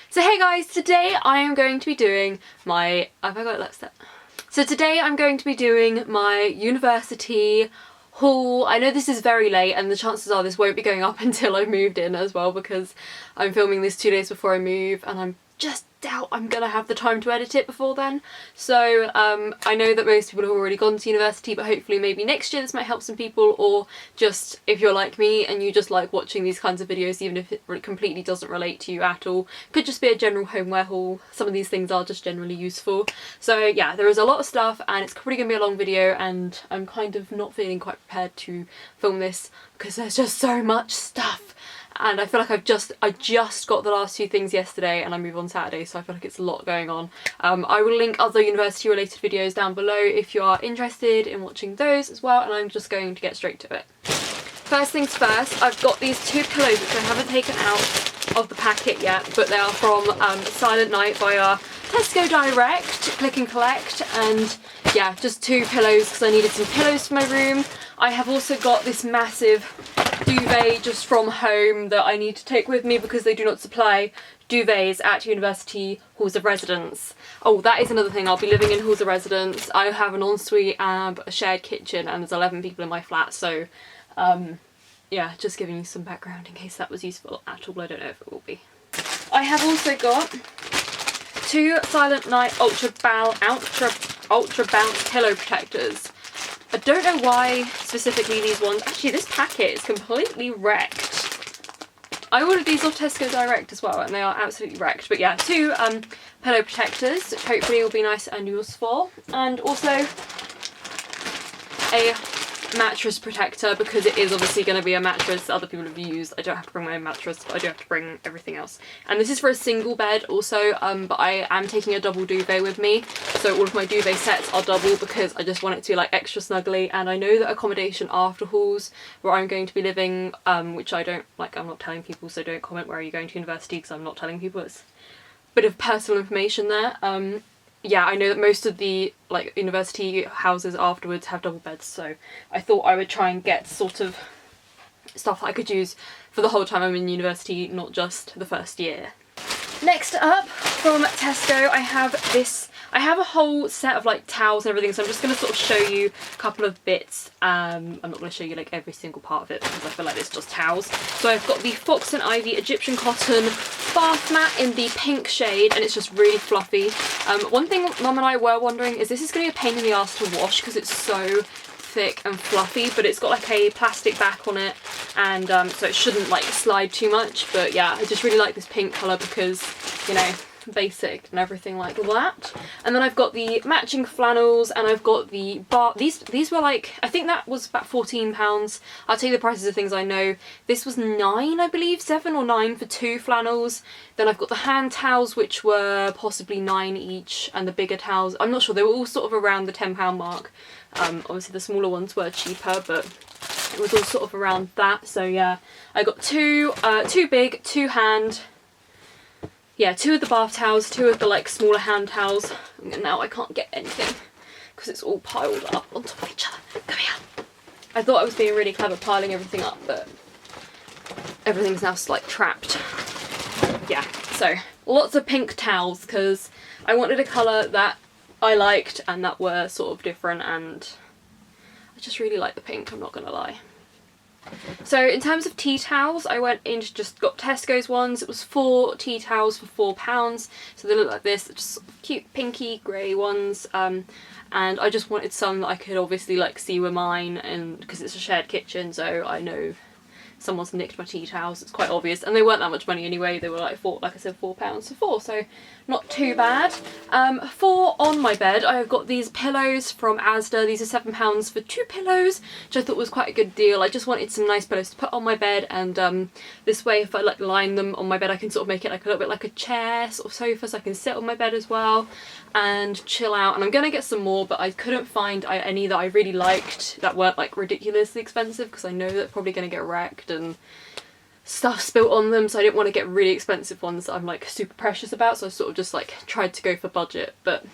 So hey guys, today I am going to be doing my... have I got it like that? So today I'm going to be doing my university haul. I know this is very late and the chances are this won't be going up until I've moved in as well, because I'm filming this 2 days before I move and I'm just doubt I'm gonna have the time to edit it before then. So I know that most people have already gone to university, but hopefully maybe next year this might help some people, or just if you're like me and you just like watching these kinds of videos even if it completely doesn't relate to you at all. Could just be a general homeware haul. Some of these things are just generally useful. So yeah, there is a lot of stuff and it's probably gonna be a long video, and I'm kind of not feeling quite prepared to film this because there's just so much stuff. And I feel like I just got the last few things yesterday and I move on Saturday, so I feel like it's a lot going on. I will link other university related videos down below if you are interested in watching those as well, and I'm just going to get straight to it. First things first, I've got these 2 pillows which I haven't taken out of the packet yet, but they are from Silent Night via Tesco Direct, click and collect, and yeah, just 2 pillows because I needed some pillows for my room. I have also got this massive duvet just from home that I need to take with me because they do not supply duvets at university halls of residence. Oh, that is another thing, I'll be living in halls of residence. I have an ensuite and a shared kitchen and there's 11 people in my flat, so yeah, just giving you some background in case that was useful at all. I don't know if it will be. I have also got 2 Silent Night Ultra Bounce pillow protectors. I don't know why specifically these ones. Actually, this packet is completely wrecked. I ordered these off Tesco Direct as well and they are absolutely wrecked. But yeah, 2 pillow protectors, which hopefully will be nice and useful. And also a mattress protector, because it is obviously going to be a mattress other people have used. I don't have to bring my own mattress, but I do have to bring everything else. And this is for a single bed also, but I am taking a double duvet with me, so all of my duvet sets are double because I just want it to be like extra snuggly. And I know that accommodation after halls where I'm going to be living, which I don't like, I'm not telling people, so don't comment where are you going to university because I'm not telling people, it's a bit of personal information there. Yeah, I know that most of the like university houses afterwards have double beds, so I thought I would try and get sort of stuff that I could use for the whole time I'm in university, not just the first year. Next up, from Tesco, I have a whole set of like towels and everything, so I'm just going to sort of show you a couple of bits. I'm not going to show you like every single part of it because I feel like it's just towels. So I've got the Fox and Ivy Egyptian cotton bath mat in the pink shade, and it's just really fluffy. One thing Mum and I were wondering is this is going to be a pain in the ass to wash because it's so thick and fluffy, but it's got like a plastic back on it, and so it shouldn't like slide too much. But yeah, I just really like this pink colour because, you know, basic and everything like that. And then I've got the matching flannels, and I've got the bar. These were like, I think that was about £14. I'll tell you the prices of things I know. This was 9, I believe, 7 or 9 for 2 flannels. Then I've got the hand towels, which were possibly 9 each, and the bigger towels, I'm not sure, they were all sort of around the £10 mark. Obviously the smaller ones were cheaper, but it was all sort of around that. So yeah, I got 2 big, 2 hand. Yeah, 2 of the bath towels, 2 of the like smaller hand towels. And now I can't get anything because it's all piled up on top of each other. Come here. I thought I was being really clever piling everything up, but everything's now like trapped. Yeah, so lots of pink towels because I wanted a colour that I liked and that were sort of different, and I just really like the pink, I'm not gonna lie. So in terms of tea towels, I went in, just got Tesco's ones. It was 4 tea towels for £4. So they look like this, just sort of cute pinky grey ones. And I just wanted some that I could obviously like see were mine, and because it's a shared kitchen, so I know someone's nicked my tea towels. It's quite obvious, and they weren't that much money anyway. They were like like I said, £4 for 4, so not too bad. For on my bed, I have got these pillows from Asda. These are £7 for 2 pillows, which I thought was quite a good deal. I just wanted some nice pillows to put on my bed, and this way, if I like line them on my bed, I can sort of make it like a little bit like a chair sort of sofa, so I can sit on my bed as well and chill out. And I'm gonna get some more, but I couldn't find any that I really liked that weren't like ridiculously expensive, because I know they're probably gonna get wrecked and stuff spilt on them, so I didn't want to get really expensive ones that I'm like super precious about, so I sort of just like tried to go for budget. But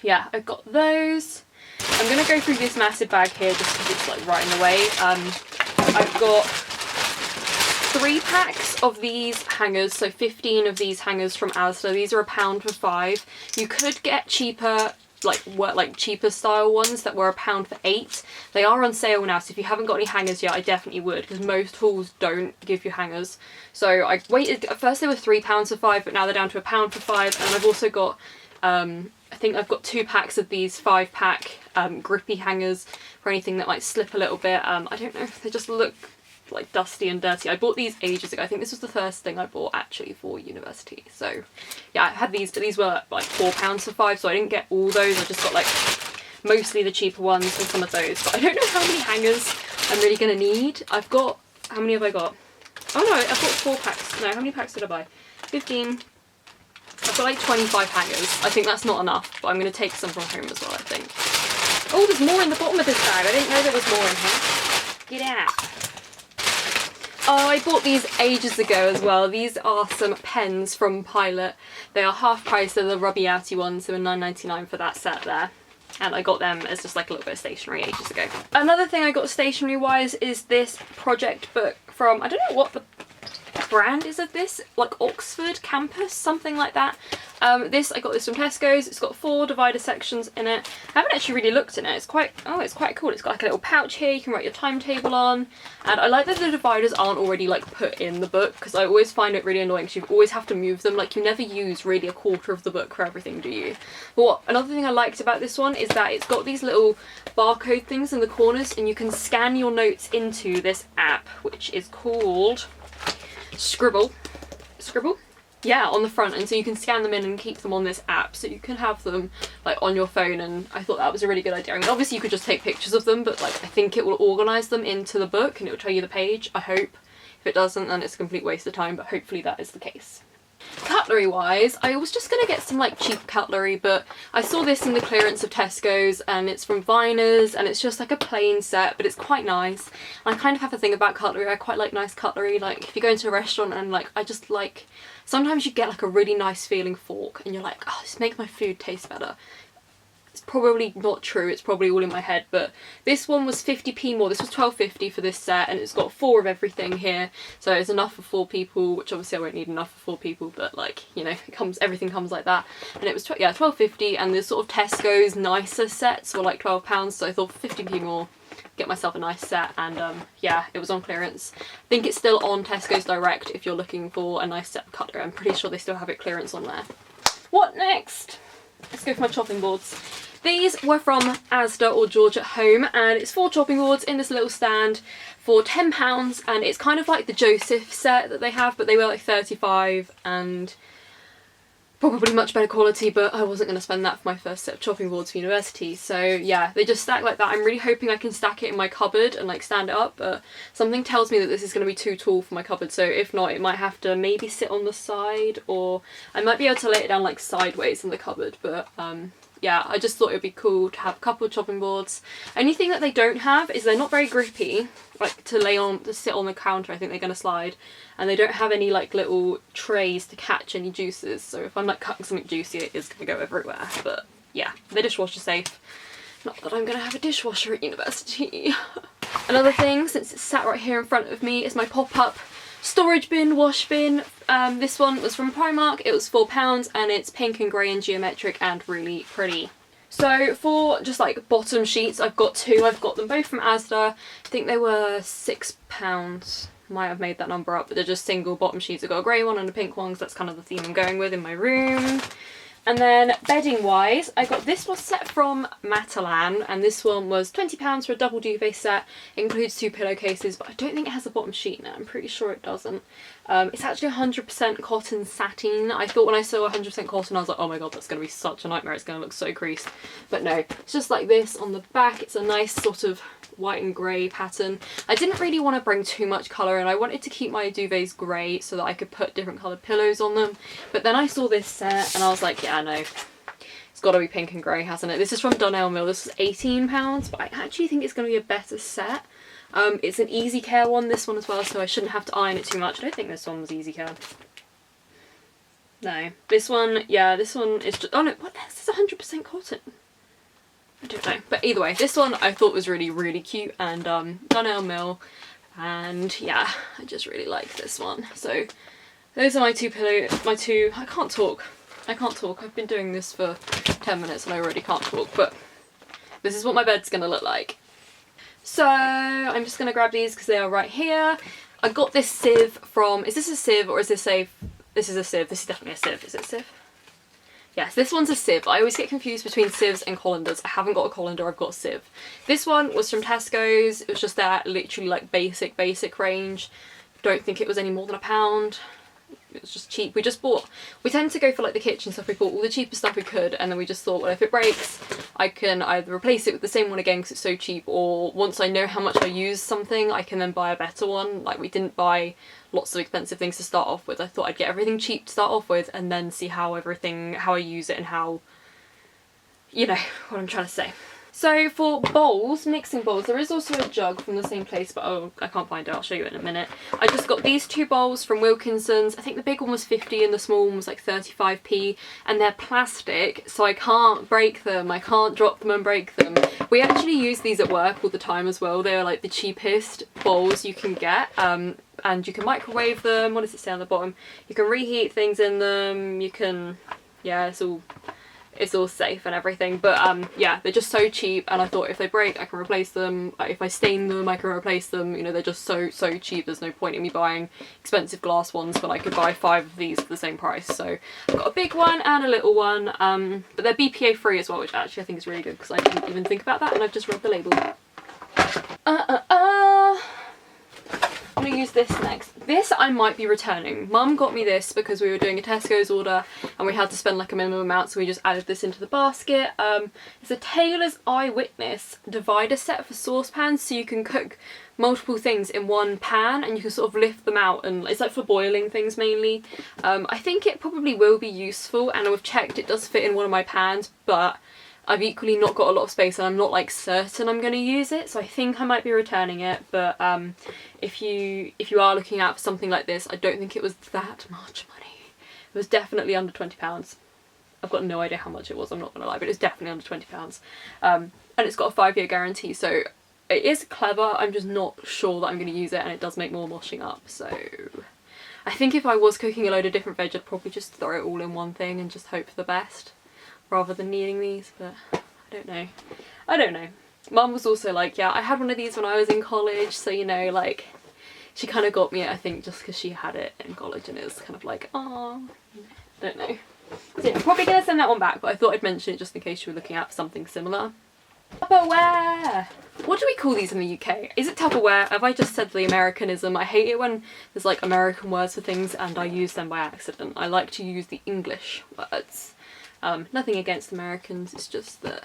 yeah, I've got those. I'm gonna go through this massive bag here just because it's like right in the way. I've got 3 packs 6 of these hangers, so 15 of these hangers from Asda. These are £1 for 5. You could get cheaper, like cheaper style ones that were £1 for 8. They are on sale now, so if you haven't got any hangers yet, I definitely would, because most hauls don't give you hangers. So I waited, at first they were £3 for 5, but now they're down to £1 for 5, and I've also got, I think I've got 2 packs of these 5-pack grippy hangers for anything that might slip a little bit. I don't know, they just look like dusty and dirty. I bought these ages ago. I think this was the first thing I bought actually for university. So yeah, I had these, but these were like £4 for 5, so I didn't get all those. I just got like mostly the cheaper ones and some of those. But I don't know how many hangers I'm really gonna need. I've got, how many have I got? Oh no, I've got 4 packs. No, how many packs did I buy? 15. I've got like 25 hangers. I think that's not enough, but I'm gonna take some from home as well, I think. Oh, there's more in the bottom of this bag. I didn't know there was more in here. Get out. Oh, I bought these ages ago as well. These are some pens from Pilot. They are half price, they're the rubby outy ones, so £9.99 for that set there. And I got them as just like a little bit of stationery ages ago. Another thing I got stationery wise is this project book from, I don't know what the brand is of this, like Oxford Campus, something like that. I got this from Tesco's. It's got 4 divider sections in it. I haven't actually really looked in it. It's quite cool. It's got like a little pouch here you can write your timetable on, and I like that the dividers aren't already like put in the book, because I always find it really annoying because you always have to move them. Like, you never use really a quarter of the book for everything, do you? But another thing I liked about this one is that it's got these little barcode things in the corners, and you can scan your notes into this app, which is called Scribble, yeah, on the front, and so you can scan them in and keep them on this app, so you can have them like on your phone. And I thought that was a really good idea. I mean, obviously you could just take pictures of them, but like I think it will organise them into the book and it will tell you the page, I hope. If it doesn't, then it's a complete waste of time, but hopefully that is the case. Cutlery wise, I was just gonna get some like cheap cutlery, but I saw this in the clearance of Tesco's, and it's from Viners, and it's just like a plain set, but it's quite nice. And I kind of have a thing about cutlery. I quite like nice cutlery. Like, if you go into a restaurant and like, I just like, sometimes you get like a really nice feeling fork and you're like, oh, this makes my food taste better. It's probably not true, it's probably all in my head, but this one was 50p more. This was £12.50 for this set, and it's got 4 of everything here, so it's enough for 4 people, which obviously I won't need enough for 4 people, but like, you know, everything comes like that. And it was £12.50, and the sort of Tesco's nicer sets were like £12, so I thought 50p more, get myself a nice set. And yeah, it was on clearance. I think it's still on Tesco's Direct if you're looking for a nice set of cutlery. I'm pretty sure they still have it clearance on there. What next? Let's go for my chopping boards. These were from Asda or George at Home, and it's 4 chopping boards in this little stand for £10, and it's kind of like the Joseph set that they have, but they were like 35 and probably much better quality, but I wasn't going to spend that for my first set of chopping boards for university. So yeah, they just stack like that. I'm really hoping I can stack it in my cupboard and like stand it up, but something tells me that this is going to be too tall for my cupboard, so if not, it might have to maybe sit on the side, or I might be able to lay it down like sideways in the cupboard. But yeah, I just thought it would be cool to have a couple of chopping boards. Only thing that they don't have is they're not very grippy, like to lay on, to sit on the counter. I think they're going to slide. And they don't have any like little trays to catch any juices, so if I'm like cutting something juicy, it is going to go everywhere. But yeah, they're dishwasher safe. Not that I'm going to have a dishwasher at university. Another thing, since it's sat right here in front of me, is my pop-up storage bin, wash bin. This one was from Primark. It was £4, and it's pink and grey and geometric and really pretty. So for just like bottom sheets, I've got 2. I've got them both from Asda. I think they were £6. Might have made that number up, but they're just single bottom sheets. I've got a grey one and a pink one, because that's kind of the theme I'm going with in my room. And then bedding wise, I got this was set from Matalan, and this one was £20 for a double duvet set. It includes 2 pillowcases, but I don't think it has a bottom sheet now. I'm pretty sure it doesn't. It's actually 100% cotton sateen. I thought when I saw 100% cotton, I was like, oh my god, that's going to be such a nightmare. It's going to look so creased. But no, it's just like this on the back. It's a nice sort of white and grey pattern. I didn't really want to bring too much colour, and I wanted to keep my duvets grey so that I could put different coloured pillows on them. But then I saw this set and I was like, yeah, no, it's got to be pink and grey, hasn't it? This is from Dunelm. This was £18, but I actually think it's going to be a better set. It's an easy care one, this one as well, so I shouldn't have to iron it too much. I don't think this one was easy care. No, this one, yeah, this one is just, oh no, what, this is 100% cotton. I don't know, but either way, this one I thought was really, really cute, and Dunelm, And yeah, I just really like this one. So those are my two I can't talk. I've been doing this for 10 minutes and I already can't talk, but this is what my bed's gonna look like. So I'm just gonna grab these because they are right here. I got this sieve from, is this a sieve or is this a, this is a sieve, this is definitely a sieve, is it a sieve? Yes, this one's a sieve. I always get confused between sieves and colanders. I haven't got a colander, I've got a sieve. This one was from Tesco's. It was just that literally like basic range. Don't think it was any more than £1. It was just cheap. We tend to go for like the kitchen stuff. We bought all the cheapest stuff we could, and then we just thought, well, if it breaks, I can either replace it with the same one again because it's so cheap, or once I know how much I use something, I can then buy a better one. Like, we didn't buy lots of expensive things to start off with. I thought I'd get everything cheap to start off with and then see how I use it and how, you know, what I'm trying to say. So for bowls, mixing bowls, there is also a jug from the same place, but oh, I can't find it, I'll show you in a minute. I just got these two bowls from Wilkinson's. I think the big one was 50 and the small one was like 35p, and they're plastic, so I can't break them, I can't drop them and break them. We actually use these at work all the time as well. They're like the cheapest bowls you can get, and you can microwave them. What does it say on the bottom? You can reheat things in them, you can, yeah, it's all safe and everything, but yeah, they're just so cheap, and I thought if they break I can replace them. If I stain them I can replace them. You know, they're just so cheap. There's no point in me buying expensive glass ones when I could buy 5 of these for the same price. So I've got a big one and a little one, but they're BPA free as well, which actually I think is really good because I didn't even think about that and I've just read the label. I'm going to use this next. This I might be returning. Mum got me this because we were doing a Tesco's order and we had to spend like a minimum amount, so we just added this into the basket. It's a Taylor's Eyewitness divider set for saucepans, so you can cook multiple things in one pan and you can sort of lift them out, and it's like for boiling things mainly. I think it probably will be useful, and I've checked it does fit in one of my pans, but I've equally not got a lot of space and I'm not like certain I'm going to use it, so I think I might be returning it. But if you are looking out for something like this, I don't think it was that much money. It was definitely under £20. I've got no idea how much it was, I'm not going to lie, but it's definitely under £20. And it's got a 5-year guarantee, so it is clever. I'm just not sure that I'm going to use it, and it does make more washing up. So I think if I was cooking a load of different veg, I'd probably just throw it all in one thing and just hope for the best, rather than needing these, but I don't know. Mum was also like, yeah, I had one of these when I was in college, so you know, like, she kind of got me it, I think, just because she had it in college, and it was kind of like, oh, don't know. So yeah, I'm probably going to send that one back, but I thought I'd mention it just in case you were looking out for something similar. Tupperware! What do we call these in the UK? Is it Tupperware? Have I just said the Americanism? I hate it when there's like American words for things and I use them by accident. I like to use the English words. Nothing against Americans, it's just that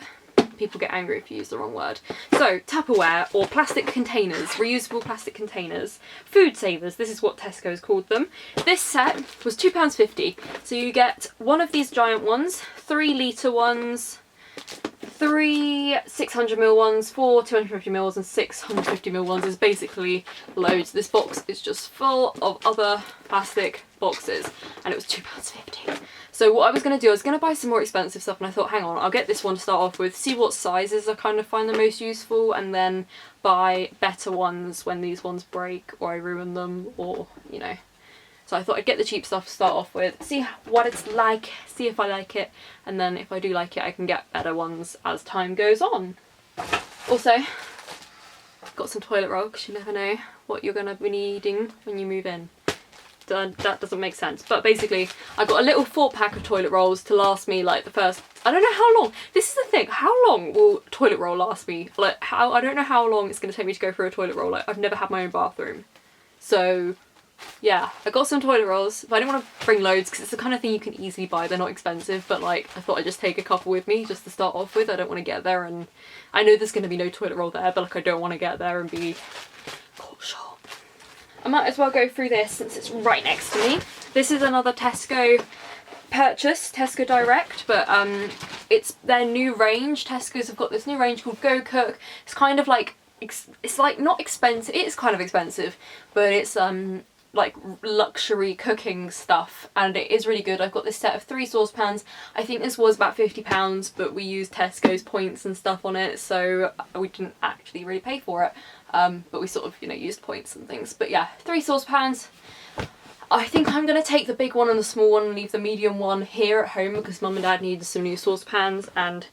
people get angry if you use the wrong word. So, Tupperware, or plastic containers, reusable plastic containers, food savers, this is what Tesco's called them. This set was £2.50, so you get one of these giant ones, 3 litre ones, 3 600ml ones, 4 250ml and 650ml ones. Is basically loads. This box is just full of other plastic boxes, and it was £2.50. So what I was going to do, I was going to buy some more expensive stuff, and I thought, hang on, I'll get this one to start off with, see what sizes I kind of find the most useful, and then buy better ones when these ones break or I ruin them, or, you know. So I thought I'd get the cheap stuff to start off with, see what it's like, see if I like it, and then if I do like it I can get better ones as time goes on. Also, got some toilet roll because you never know what you're going to be needing when you move in. That doesn't make sense, but basically I got a little 4-pack of toilet rolls to last me like the first, I don't know how long, this is the thing, how long will toilet roll last me? Like, I don't know how long it's going to take me to go through a toilet roll. Like, I've never had my own bathroom, so yeah, I got some toilet rolls, but I didn't want to bring loads because it's the kind of thing you can easily buy. They're not expensive, but like, I thought I'd just take a couple with me just to start off with. I don't want to get there, and I know there's going to be no toilet roll there, but like, I don't want to get there and be caught short. I might as well go through this since it's right next to me. This is another Tesco purchase, Tesco Direct, but it's their new range. Tesco's have got this new range called Go Cook. It's kind of like, it's like not expensive, it is kind of expensive, but it's like luxury cooking stuff, and it is really good. I've got this set of 3 saucepans. I think this was about £50, but we used Tesco's points and stuff on it, so we didn't actually really pay for it. but we sort of, you know, used points and things. But yeah, 3 saucepans. I think I'm going to take the big one and the small one and leave the medium one here at home because Mum and Dad needed some new saucepans. And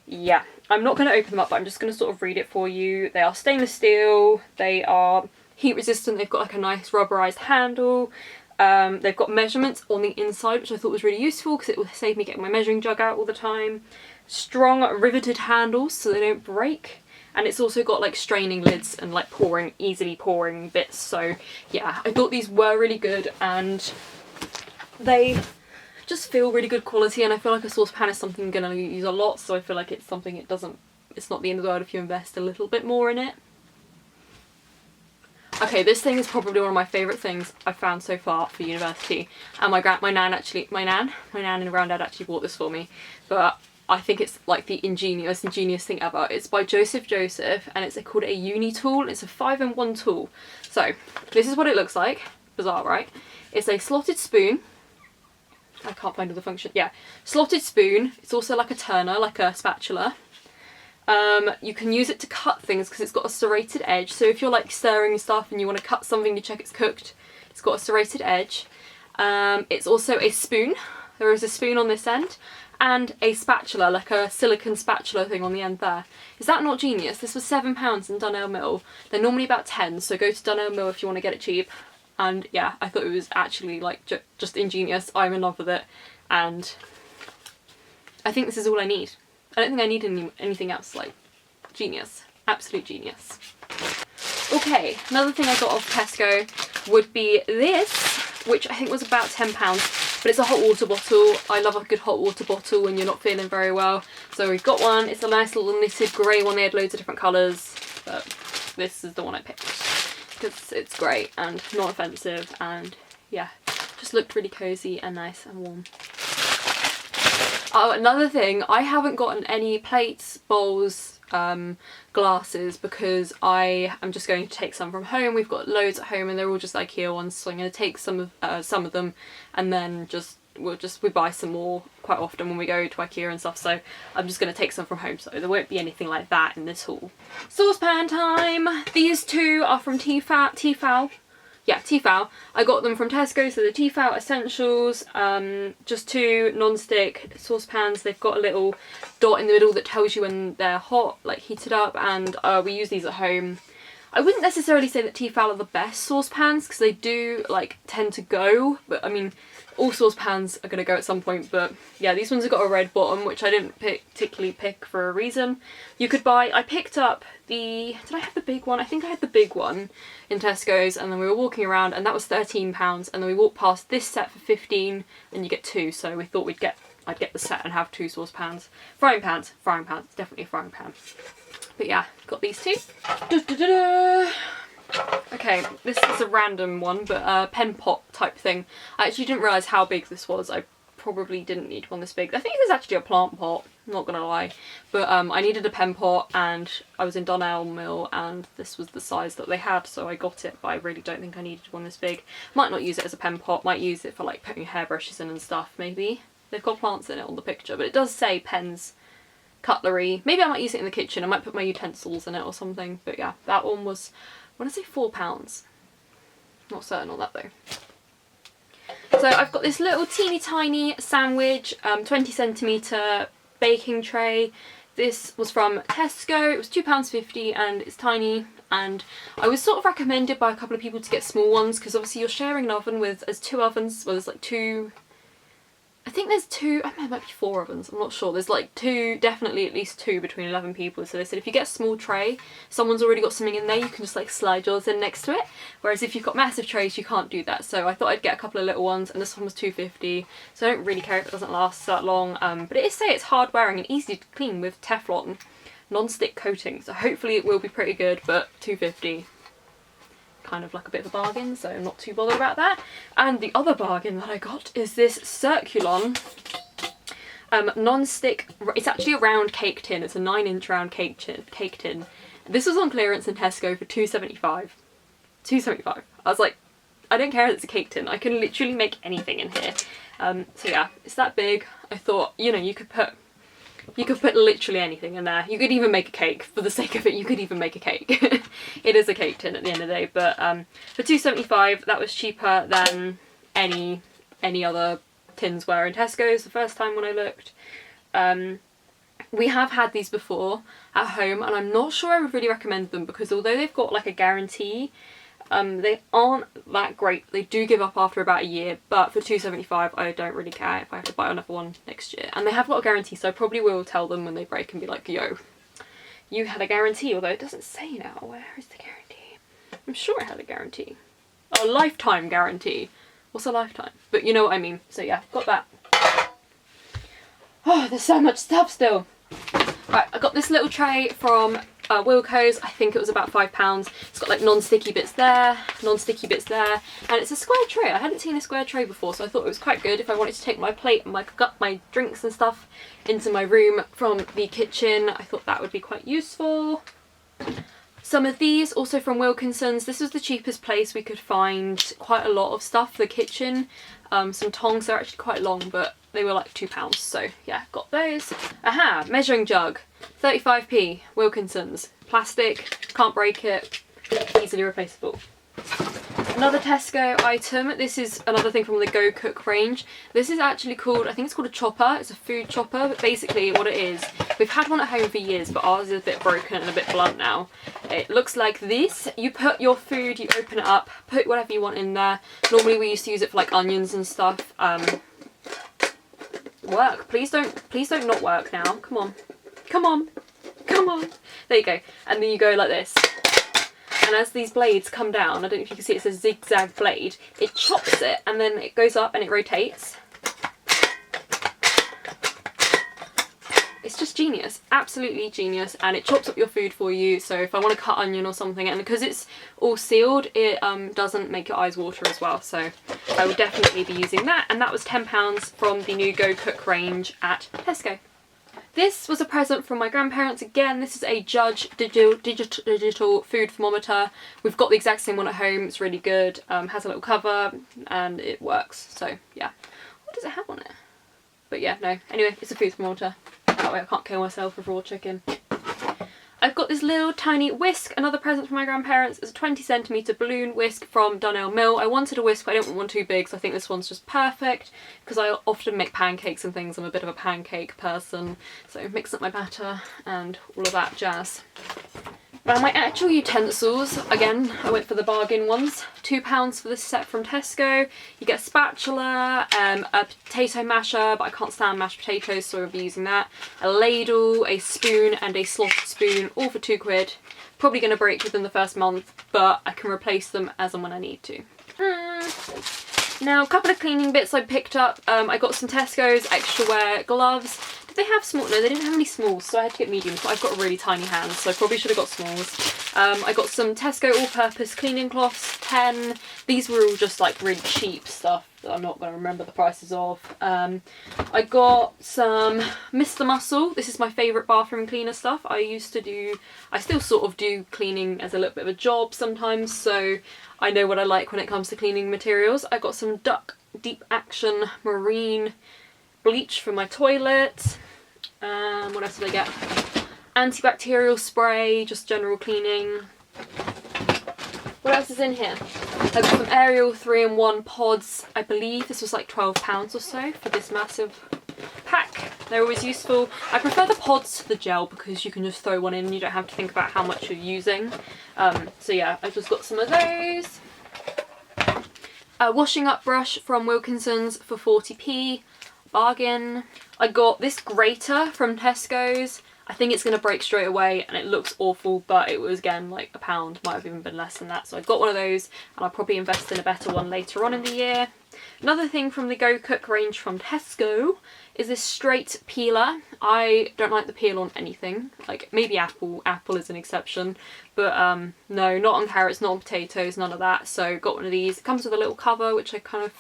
yeah, I'm not going to open them up, but I'm just going to sort of read it for you. They are stainless steel, they are heat resistant, they've got like a nice rubberized handle. They've got measurements on the inside, which I thought was really useful because it will save me getting my measuring jug out all the time. Strong riveted handles so they don't break. And it's also got like straining lids and like easily pouring bits. So yeah, I thought these were really good and they just feel really good quality, and I feel like a saucepan is something I'm going to use a lot, so I feel like it's something it's not the end of the world if you invest a little bit more in it. Okay, this thing is probably one of my favourite things I've found so far for university, and my nan and granddad actually bought this for me, but I think it's like the ingenious thing ever. It's by Joseph, and it's called a Uni Tool. It's a 5-in-1 tool. So this is what it looks like. Bizarre, right? It's a slotted spoon. I can't find all the function. Yeah, slotted spoon. It's also like a turner, like a spatula. You can use it to cut things because it's got a serrated edge. So if you're like stirring stuff and you want to cut something to check it's cooked, it's got a serrated edge. It's also a spoon. There is a spoon on this end. And a spatula, like a silicone spatula thing on the end there. Is that not genius? This was £7 in Dunelm Mill. They're normally about 10, so go to Dunelm Mill if you want to get it cheap. And yeah, I thought it was actually like just ingenious. I'm in love with it, and I think this is all I need. I don't think I need anything else. Like, genius, absolute genius. Okay, another thing I got off Tesco would be this, which I think was about £10. But it's a hot water bottle. I love a good hot water bottle when you're not feeling very well. So we've got one. It's a nice little knitted grey one. They had loads of different colours, but this is the one I picked because it's great and not offensive, and yeah, just looked really cosy and nice and warm. Oh, another thing, I haven't gotten any plates, bowls, glasses because I am just going to take some from home. We've got loads at home and they're all just IKEA ones, so I'm going to take some of them, and then we buy some more quite often when we go to IKEA and stuff, so I'm just going to take some from home, so there won't be anything like that in this haul. Saucepan time! These two are from Tefal. Yeah, Tefal. I got them from Tesco, so the Tefal Essentials, just 2 non-stick saucepans. They've got a little dot in the middle that tells you when they're hot, like heated up, and we use these at home. I wouldn't necessarily say that Tefal are the best saucepans because they do like tend to go, but I mean all saucepans are going to go at some point. But yeah, these ones have got a red bottom, which I didn't particularly pick for a reason. You could buy, I picked up did I have the big one? I think I had the big one in Tesco's, and then we were walking around and that was £13, and then we walked past this set for 15 and you get 2, so we thought I'd get the set and have 2 saucepans. Frying pans, definitely a frying pan. But yeah, got these 2. Okay, this is a random one, but a pen pot type thing. I actually didn't realise how big this was. I probably didn't need one this big. I think this is actually a plant pot, not gonna lie. But I needed a pen pot and I was in Dunelm Mill and this was the size that they had, so I got it, but I really don't think I needed one this big. Might not use it as a pen pot, might use it for like putting hairbrushes in and stuff, maybe. They've got plants in it on the picture, but it does say pens, cutlery. Maybe I might use it in the kitchen. I might put my utensils in it or something. But yeah, that one was, I want to say £4. Not certain on that though. So I've got this little teeny tiny sandwich, 20cm baking tray. This was from Tesco. It was £2.50 and it's tiny. And I was sort of recommended by a couple of people to get small ones because obviously you're sharing an oven with, there's 2 ovens, well there's like 2, I think there's 2, I mean, it might be 4 ovens, I'm not sure. There's like 2, definitely at least 2 between 11 people. So they said if you get a small tray, someone's already got something in there, you can just like slide yours in next to it. Whereas if you've got massive trays, you can't do that. So I thought I'd get a couple of little ones, and this one was £2.50. So I don't really care if it doesn't last that long. But it is say it's hard wearing and easy to clean with Teflon non-stick coating. So hopefully it will be pretty good, but £2.50. Kind of like a bit of a bargain, so I'm not too bothered about that. And the other bargain that I got is this Circulon non-stick, it's actually a round cake tin, it's a 9-inch round cake tin. This was on clearance in Tesco for £2.75. £2.75. I was like, I don't care if it's a cake tin, I can literally make anything in here. So yeah, it's that big. I thought, you know, you could put You could put literally anything in there. You could even make a cake. For the sake of it, you could even make a cake. It is a cake tin at the end of the day, but for £2.75, that was cheaper than any other tins were in Tesco's the first time when I looked. We have had these before at home, and I'm not sure I would really recommend them because although they've got like a guarantee, they aren't that great. They do give up after about a year, but for £2.75 I don't really care if I have to buy another one next year. And they have got a guarantee, so I probably will tell them when they break and be like, yo, you had a guarantee, although it doesn't say now. Where is the guarantee? I'm sure it had a guarantee. Oh, lifetime guarantee. What's a lifetime? But you know what I mean. So yeah, got that. Oh, there's so much stuff still. Right, I got this little tray from Wilko's. I think it was about £5. It's got like non-sticky bits there, non-sticky bits there, and it's a square tray. I hadn't seen a square tray before, so I thought it was quite good if I wanted to take my plate and my drinks and stuff into my room from the kitchen. I thought that would be quite useful. Some of these also from Wilkinson's. This was the cheapest place we could find quite a lot of stuff for the kitchen. Some tongs, they're actually quite long, but they were like £2, so yeah, got those. Aha, measuring jug, 35p, Wilkinson's, plastic, can't break it, easily replaceable. Another Tesco item, this is another thing from the Go Cook range. This is actually called, I think it's called a chopper, it's a food chopper, but basically what it is, we've had one at home for years, but ours is a bit broken and a bit blunt now. It looks like this. You put your food, you open it up, put whatever you want in there. Normally we used to use it for like onions and stuff. Work, please don't not work now, come on, come on, come on. There you go, and then you go like this. And as these blades come down, I don't know if you can see, it's a zigzag blade, it chops it and then it goes up and it rotates. It's just genius, absolutely genius, and it chops up your food for you. So if I want to cut onion or something, and because it's all sealed, it doesn't make your eyes water as well. So I will definitely be using that, and that was £10 from the new Go Cook range at Tesco. This was a present from my grandparents. Again, this is a Judge digital food thermometer. We've got the exact same one at home. It's really good. Has a little cover and it works. So yeah. What does it have on it? But yeah, no. Anyway, it's a food thermometer. That way I can't kill myself with raw chicken. I've got this little tiny whisk, another present from my grandparents. It's a 20cm balloon whisk from Dunelm. I wanted a whisk, but I didn't want one too big, so I think this one's just perfect because I often make pancakes and things. I'm a bit of a pancake person, so mix up my batter and all of that jazz. Now my actual utensils, again, I went for the bargain ones. £2 for this set from Tesco. You get a spatula, a potato masher, but I can't stand mashed potatoes, so I'll be using that. A ladle, a spoon, and a slotted spoon, all for £2. Probably going to break within the first month, but I can replace them as and when I need to. Now, a couple of cleaning bits I picked up. I got some Tesco's extra wear gloves. They have small, no they didn't have any smalls, so I had to get mediums, but I've got really tiny hands, so I probably should have got smalls. I got some Tesco all-purpose cleaning cloths, 10. These were all just like really cheap stuff that I'm not going to remember the prices of. I got some Mr. Muscle. This is my favourite bathroom cleaner stuff. I still sort of do cleaning as a little bit of a job sometimes, so I know what I like when it comes to cleaning materials. I got some Duck Deep Action Marine bleach for my toilet. What else did I get? Antibacterial spray, just general cleaning. What else is in here? I got some Ariel 3-in-1 pods. I believe this was like £12 or so for this massive pack. They're always useful. I prefer the pods to the gel because you can just throw one in and you don't have to think about how much you're using. So yeah, I just got some of those. A washing up brush from Wilkinson's for 40p. Bargain. I got this grater from Tesco's. I think it's going to break straight away and it looks awful, but it was again like £1, might have even been less than that. So I got one of those and I'll probably invest in a better one later on in the year. Another thing from the Go Cook range from Tesco is this straight peeler. I don't like the peel on anything, like maybe apple is an exception, but no, not on carrots, not on potatoes, none of that. So got one of these. It comes with a little cover which I kind of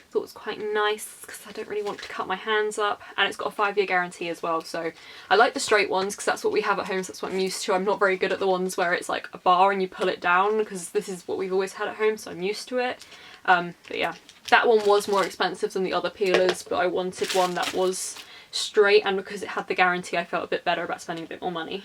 thought was quite nice because I don't really want to cut my hands up, and it's got a 5-year guarantee as well. So I like the straight ones because that's what we have at home, so that's what I'm used to. I'm not very good at the ones where it's like a bar and you pull it down because this is what we've always had at home, so I'm used to it. But yeah, that one was more expensive than the other peelers, but I wanted one that was straight, and because it had the guarantee I felt a bit better about spending a bit more money.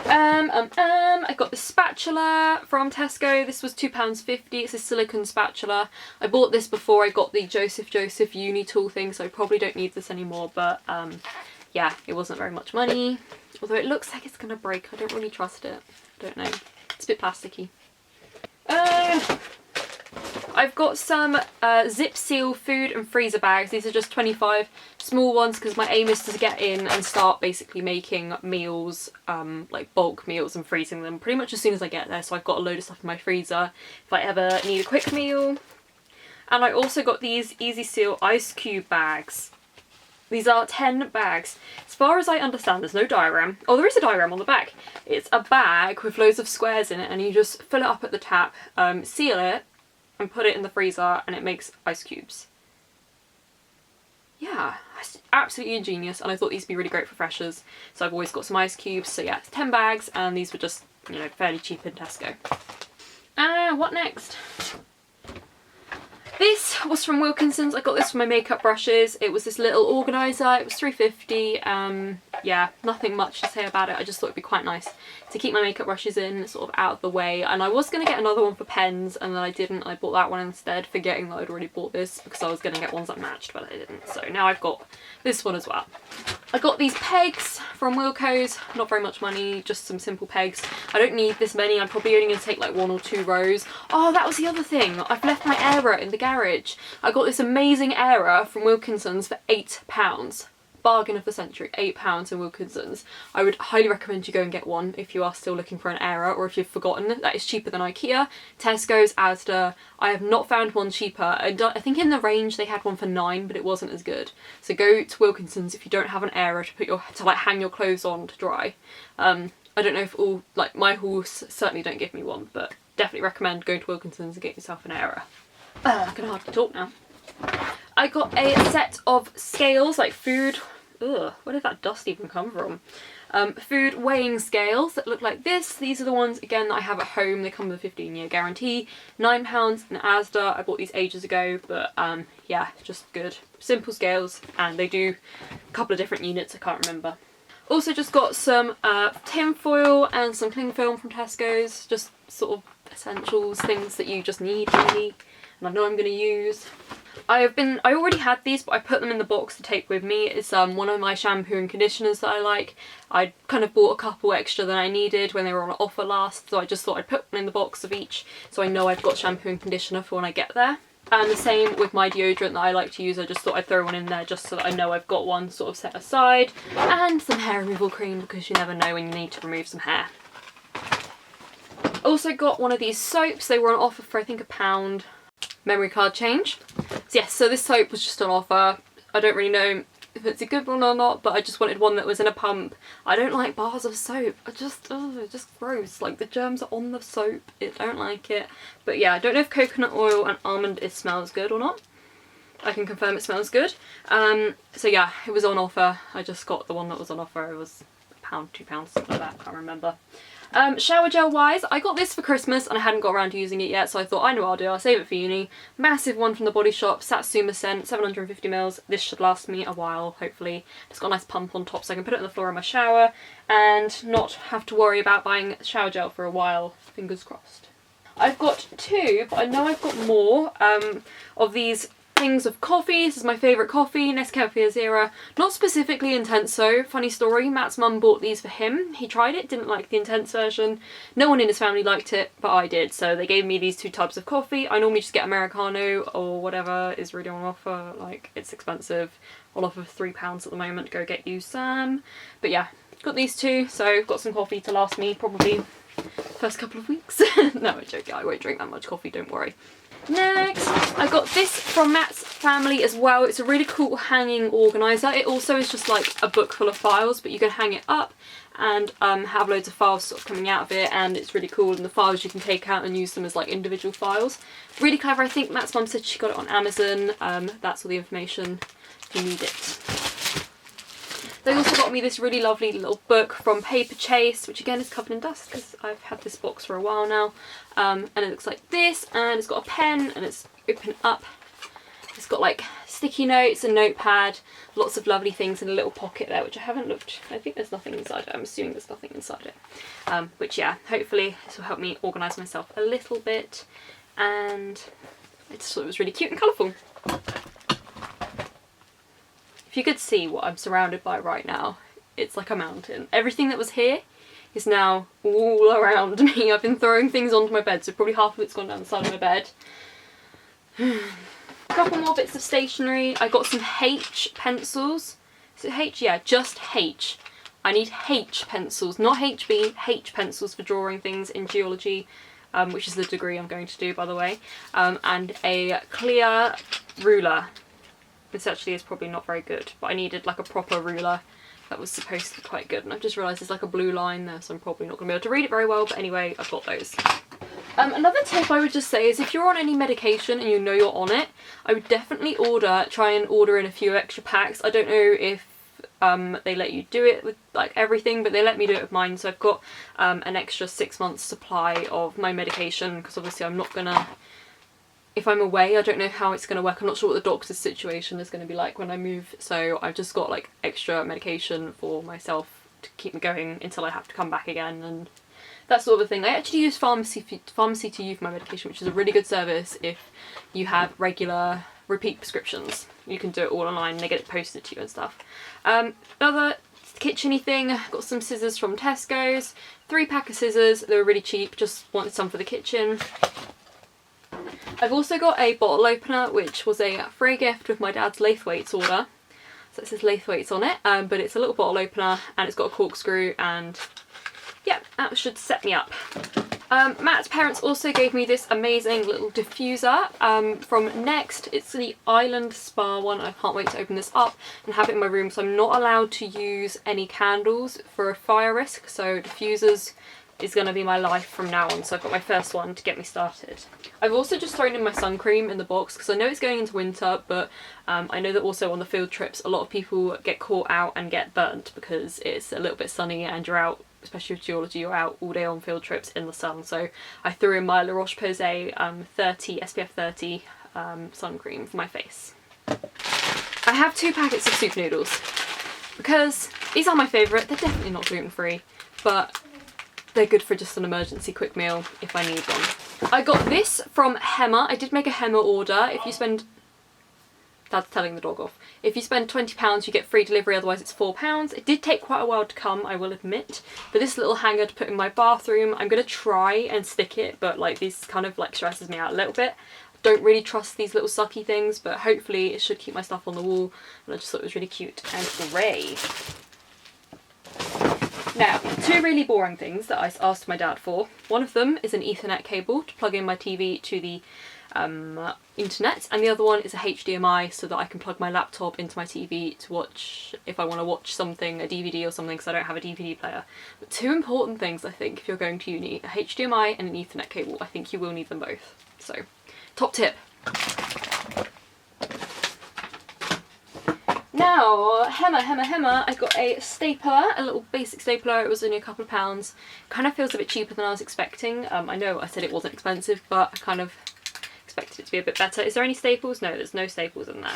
I got this spatula from Tesco. This was £2.50. It's a silicone spatula. I bought this before I got the Joseph Uni Tool thing, so I probably don't need this anymore, but yeah, it wasn't very much money. Although it looks like it's gonna break. I don't really trust it. I don't know. It's a bit plasticky. I've got some zip seal food and freezer bags. These are just 25 small ones because my aim is to get in and start basically making meals, like bulk meals, and freezing them pretty much as soon as I get there. So I've got a load of stuff in my freezer if I ever need a quick meal. And I also got these Easy Seal ice cube bags. These are 10 bags. As far as I understand, there's no diagram. Oh, there is a diagram on the back. It's a bag with loads of squares in it, and you just fill it up at the tap, seal it, and put it in the freezer, and it makes ice cubes. Yeah, that's absolutely ingenious, and I thought these would be really great for freshers. So I've always got some ice cubes. So yeah, it's 10 bags, and these were just, you know, fairly cheap in Tesco. What next? This was from Wilkinson's. I got this for my makeup brushes. It was this little organiser. It was £3.50. Yeah, nothing much to say about it. I just thought it'd be quite nice to keep my makeup brushes in, sort of out of the way. And I was going to get another one for pens, and then I didn't. I bought that one instead, forgetting that I'd already bought this because I was going to get ones that matched, but I didn't. So now I've got this one as well. I got these pegs from Wilko's. Not very much money, just some simple pegs. I don't need this many. I'm probably only going to take like 1 or 2 rows. Oh, that was the other thing. I've left my Era in the garage. I got this amazing Era from Wilkinson's for £8. Bargain of the century, £8 in Wilkinson's. I would highly recommend you go and get one if you are still looking for an Era, or if you've forgotten. That is cheaper than IKEA, Tesco's, Asda. I have not found one cheaper. I think in the range they had one for £9, but it wasn't as good. So go to Wilkinson's if you don't have an Era to like hang your clothes on to dry. I don't know if all, like my hauls certainly don't give me one, but definitely recommend going to Wilkinson's and get yourself an Era. I can hardly talk now. I got a set of scales, like food. Ugh, where did that dust even come from? Food weighing scales that look like this. These are the ones, again, that I have at home. They come with a 15-year guarantee. £9 in Asda. I bought these ages ago, but yeah, just good. Simple scales, and they do a couple of different units, I can't remember. Also just got some tin foil and some cling film from Tesco's. Just sort of essentials, things that you just need, really, and I know I'm going to use. I already had these, but I put them in the box to take with me. It's one of my shampoo and conditioners that I like. I kind of bought a couple extra than I needed when they were on offer last, so I just thought I'd put one in the box of each, so I know I've got shampoo and conditioner for when I get there. And the same with my deodorant that I like to use. I just thought I'd throw one in there just so that I know I've got one sort of set aside. And some hair removal cream, because you never know when you need to remove some hair. Also got one of these soaps. They were on offer for I think £1. Memory card change. So yes, so this soap was just on offer. I don't really know if it's a good one or not, but I just wanted one that was in a pump. I don't like bars of soap. It's just gross. Like the germs are on the soap. I don't like it. But yeah, I don't know if coconut oil and almond smells good or not. I can confirm it smells good. So yeah, it was on offer. I just got the one that was on offer. It was £1, £2, something like that. I can't remember. Shower gel wise, I got this for Christmas and I hadn't got around to using it yet, so I thought I know what I'll do, I'll save it for uni. Massive one from the Body Shop, Satsuma scent, 750ml. This should last me a while, hopefully. It's got a nice pump on top so I can put it on the floor in my shower and not have to worry about buying shower gel for a while, fingers crossed. I've got 2, but I know I've got more of these things of coffee. This is my favourite coffee, Nescafe Azera. Not specifically Intenso. Funny story, Matt's mum bought these for him. He tried it, didn't like the intense version. No one in his family liked it, but I did. So they gave me these 2 types of coffee. I normally just get Americano or whatever is really on offer. Like, it's expensive. On offer for £3 at the moment. Go get you some. But yeah, got these 2. So got some coffee to last me probably first couple of weeks. No, I'm joking. I won't drink that much coffee, don't worry. Next, I got this from Matt's family as well. It's a really cool hanging organiser. It also is just like a book full of files, but you can hang it up and have loads of files sort of coming out of it, and it's really cool. And the files you can take out and use them as like individual files. Really clever. I think Matt's mum said she got it on Amazon. That's all the information if you need it. They also got me this really lovely little book from Paper Chase, which again is covered in dust because I've had this box for a while now. And it looks like this, and it's got a pen and it's open up. It's got like sticky notes, a notepad, lots of lovely things in a little pocket there, which I haven't looked. I think there's nothing inside it. I'm assuming there's nothing inside it. Which, yeah, hopefully this will help me organise myself a little bit. And I just thought it was really cute and colourful. If you could see what I'm surrounded by right now, it's like a mountain. Everything that was here is now all around me. I've been throwing things onto my bed, so probably half of it's gone down the side of my bed. A couple more bits of stationery. I got some H pencils. Is it H? Yeah, just H. I need H pencils, not HB, H pencils for drawing things in geology, which is the degree I'm going to do, by the way. And a clear ruler. This actually is probably not very good, but I needed like a proper ruler that was supposed to be quite good. And I've just realised there's like a blue line there, so I'm probably not going to be able to read it very well, but anyway, I've got those. Another tip I would just say is if you're on any medication and you know you're on it, I would definitely try and order in a few extra packs. I don't know if they let you do it with like everything, but they let me do it with mine, so I've got an extra 6 months supply of my medication, because obviously I'm not gonna, if I'm away, I don't know how it's going to work. I'm not sure what the doctor's situation is going to be like when I move, so I've just got like extra medication for myself to keep me going until I have to come back again and that sort of thing. I actually use Pharmacy to use my medication, which is a really good service if you have regular repeat prescriptions. You can do it all online, they get it posted to you and stuff. Another kitchen-y thing, got some scissors from Tesco's, 3-pack of scissors. They were really cheap, just wanted some for the kitchen. I've also got a bottle opener, which was a free gift with my dad's Laithwaites order. So it says Laithwaites on it, but it's a little bottle opener and it's got a corkscrew, and yeah, that should set me up. Matt's parents also gave me this amazing little diffuser from Next. It's the Island Spa one. I can't wait to open this up and have it in my room. So I'm not allowed to use any candles for a fire risk, so diffusers is going to be my life from now on. So I've got my first one to get me started. I've also just thrown in my sun cream in the box because I know it's going into winter, but I know that also on the field trips a lot of people get caught out and get burnt because it's a little bit sunny and you're out, especially with geology, you're out all day on field trips in the sun. So I threw in my La Roche-Posay SPF 30 sun cream for my face. I have 2 packets of soup noodles because these are my favourite. They're definitely not gluten-free, but they're good for just an emergency quick meal if I need one. I got this from Hema. I did make a Hema order. If you spend... Dad's telling the dog off. If you spend £20 you get free delivery, otherwise it's £4. It did take quite a while to come, I will admit. But this little hanger to put in my bathroom, I'm going to try and stick it, but like this kind of like stresses me out a little bit. Don't really trust these little sucky things, but hopefully it should keep my stuff on the wall. And I just thought it was really cute and grey. Now, 2 really boring things that I asked my dad for. One of them is an Ethernet cable to plug in my TV to the internet, and the other one is a HDMI so that I can plug my laptop into my TV to watch, if I want to watch something, a DVD or something, because I don't have a DVD player. But 2 important things, I think, if you're going to uni: a HDMI and an Ethernet cable. I think you will need them both. So, top tip. Now, Hema, I got a stapler, a little basic stapler. It was only a couple of pounds. Kind of feels a bit cheaper than I was expecting. I know I said it wasn't expensive, but I kind of expected it to be a bit better. Is there any staples? No, there's no staples in there.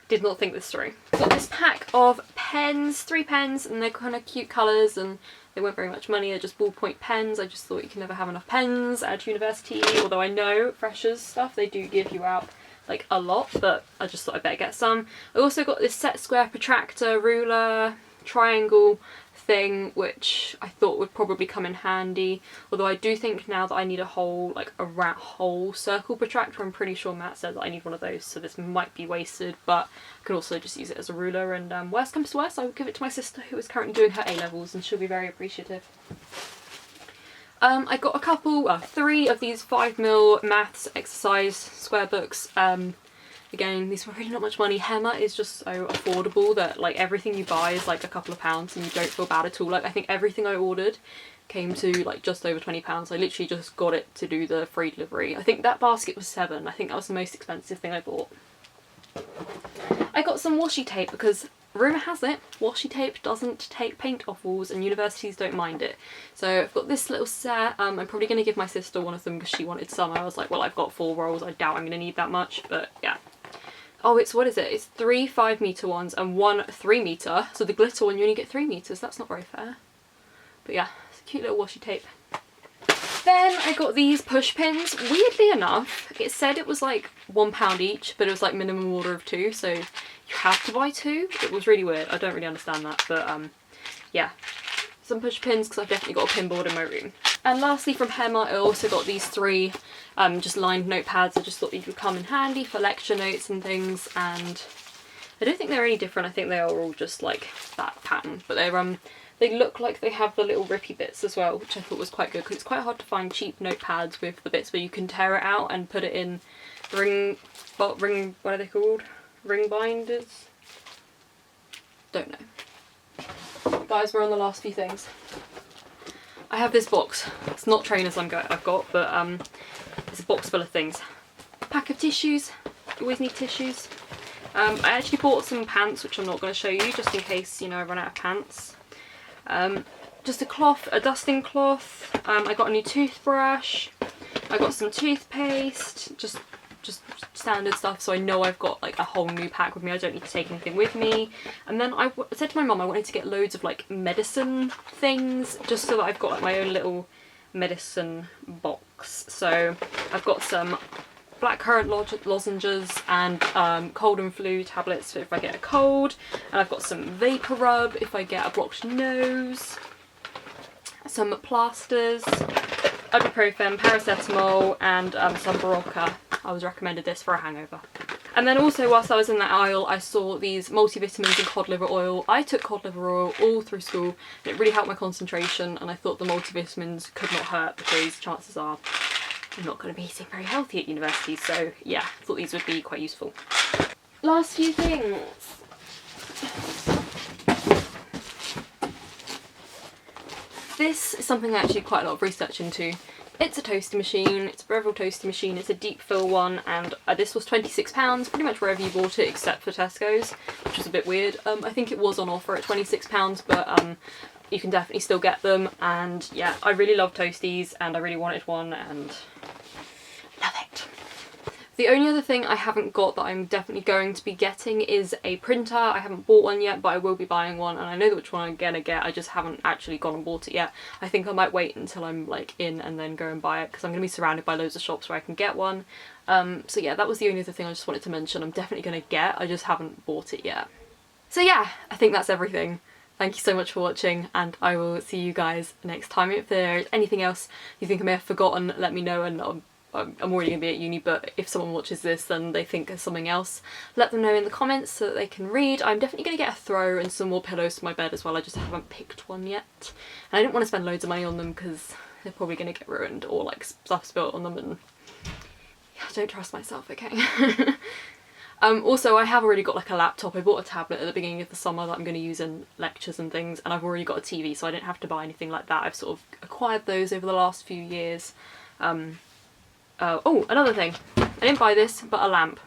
Did not think this through. Got this pack of pens, 3 pens, and they're kind of cute colours, and they weren't very much money. They're just ballpoint pens. I just thought you can never have enough pens at university, although I know freshers stuff, they do give you out like a lot, but I just thought I'd better get some. I also got this set square protractor, ruler, triangle thing, which I thought would probably come in handy, although I do think now that I need a whole, like a whole circle protractor. I'm pretty sure Matt said that I need one of those, so this might be wasted, but I could also just use it as a ruler, and worst comes to worst, I would give it to my sister who is currently doing her A-levels, and she'll be very appreciative. I got a couple, 3 of these 5mm maths exercise square books. Again, these were really not much money. Hema is just so affordable that like everything you buy is like a couple of pounds and you don't feel bad at all. Like I think everything I ordered came to like just over £20. I literally just got it to do the free delivery. I think that basket was £7. I think that was the most expensive thing I bought. I got some washi tape because rumour has it, washi tape doesn't take paint off walls and universities don't mind it. So I've got this little set. I'm probably going to give my sister one of them because she wanted some. I was like, well, I've got 4 rolls, I doubt I'm going to need that much, but yeah. Oh, it's, what is it? It's 3 5-metre ones and 1 3-metre. So the glitter one, you only get 3 metres. That's not very fair. But yeah, it's a cute little washi tape. Then I got these push pins. Weirdly enough, it said it was like £1 each, but it was like minimum order of 2, so you have to buy 2. It was really weird. I don't really understand that, but yeah. Some push pins, because I've definitely got a pin board in my room. And lastly from Hema, I also got these 3 just lined notepads. I just thought these would come in handy for lecture notes and things, and I don't think they're any different. I think they are all just like that pattern, but they're they look like they have the little rippy bits as well, which I thought was quite good, because it's quite hard to find cheap notepads with the bits where you can tear it out and put it in what are they called? Ring binders? Don't know. Guys, we're on the last few things. I have this box. It's not trainers I've got, but it's a box full of things. A pack of tissues. You always need tissues. I actually bought some pants, which I'm not going to show you, just in case, you know, I run out of pants. Just a cloth, a dusting cloth. I got a new toothbrush. I got some toothpaste, just standard stuff, so I know I've got like a whole new pack with me. I don't need to take anything with me. And then I said to my mum I wanted to get loads of like medicine things, just so that I've got like my own little medicine box. So I've got some blackcurrant lozenges and cold and flu tablets if I get a cold, and I've got some vapor rub if I get a blocked nose, some plasters, ibuprofen, paracetamol, and some Berocca. I was recommended this for a hangover. And then also, whilst I was in that aisle, I saw these multivitamins and cod liver oil. I took cod liver oil all through school, and it really helped my concentration, and I thought the multivitamins could not hurt, because chances are I'm not going to be eating very healthy at university, so yeah, I thought these would be quite useful. Last few things. This is something I actually did quite a lot of research into. It's a toaster machine, it's a Breville toaster machine, it's a deep fill one, and this was £26, pretty much wherever you bought it except for Tesco's, which was a bit weird. I think it was on offer at £26, but you can definitely still get them, and yeah, I really love toasties and I really wanted one, and love it. The only other thing I haven't got that I'm definitely going to be getting is a printer. I haven't bought one yet, but I will be buying one, and I know which one I'm gonna get. I just haven't actually gone and bought it yet. I think I might wait until I'm like in and then go and buy it, because I'm gonna be surrounded by loads of shops where I can get one. So yeah, that was the only other thing I just wanted to mention. I'm definitely gonna get, I just haven't bought it yet. So yeah, I think that's everything. Thank you so much for watching, and I will see you guys next time. If there's anything else you think I may have forgotten, let me know, and I'm already going to be at uni, but if someone watches this and they think of something else, let them know in the comments so that they can read. I'm definitely going to get a throw and some more pillows for my bed as well. I just haven't picked one yet. And I didn't want to spend loads of money on them because they're probably going to get ruined or like stuff spilled on them, and yeah, I don't trust myself, okay? Also, I have already got like a laptop. I bought a tablet at the beginning of the summer that I'm going to use in lectures and things, and I've already got a TV, so I didn't have to buy anything like that. I've sort of acquired those over the last few years. Oh, another thing. I didn't buy this, but a lamp.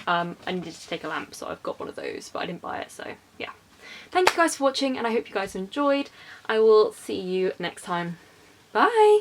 I needed to take a lamp, so I've got one of those, but I didn't buy it, so yeah. Thank you guys for watching, and I hope you guys enjoyed. I will see you next time. Bye!